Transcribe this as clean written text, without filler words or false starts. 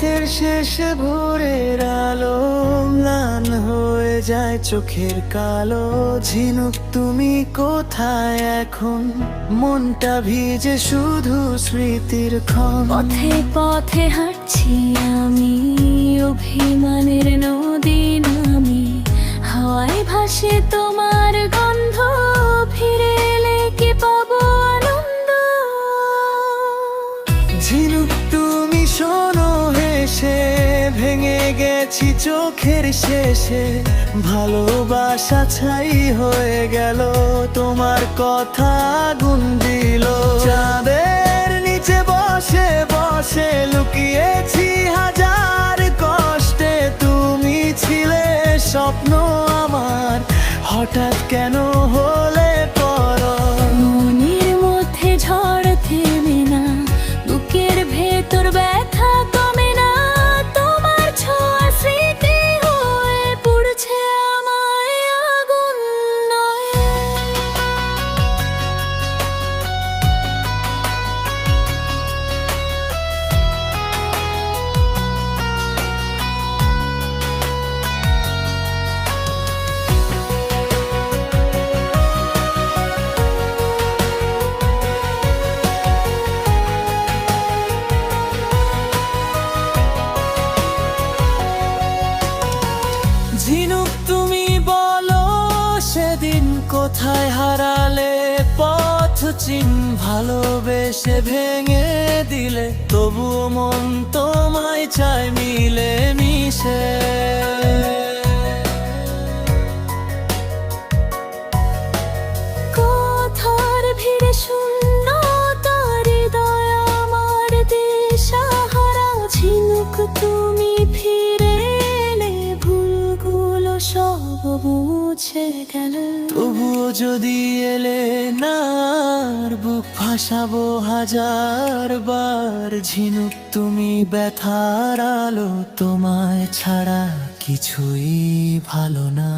রাতের শেষে ভোরের আলো ম্লান হয়ে যায় চোখের কালো। ঝিনুক তুমি কোথায় এখন? মনটা ভিজে শুধু স্মৃতির ক্ষণ। পথে পথে হাঁটছি আমি, অভিমানের নদী নামি। হাওয়ায় ভাসে তোমার গন্ধ, ফিরে এলে কি পাবো আনন্দ। ঝিনুক তুমি শোনো হেসে, ভেঙে গেছি চোখের শেষে। ভালোবাসা ছাই হয়ে গেল, তোমার কথা আগুন দিল। চাঁদের নিচে বসে বসে লুকিয়েছি হাজার কষ্টে। তুমি ছিলে স্বপ্ন আমার, হঠাৎ কেন হলে পরশ? মনের মধ্যে ঝড় থেমে না, বুকের ভেতর ব্যথা কমে না। তোমার ছোঁয়া স্মৃতি হয়ে পুড়ছে আমায় আগুন নয়। ঝিনুক তুমি বলো সেদিন কোথায় হারালে পথ চিন? ভালোবেসে ভেঙে দিলে, তবুও মন তোমায় চায় মিলে মিশে। কথার ভিড়ে শূন্য তার হৃদয় আমার দিশাহারা। ঝিনুক তুমি ফিরে এলে, ভুলগুলো সব মুছে গেল। তবুও যদি এলে না, আর বুক ভাসাবো হাজার বার। ঝিনুক তুমি ব্যথার আলো, তোমায় ছাড়া কিছুই ভালো না।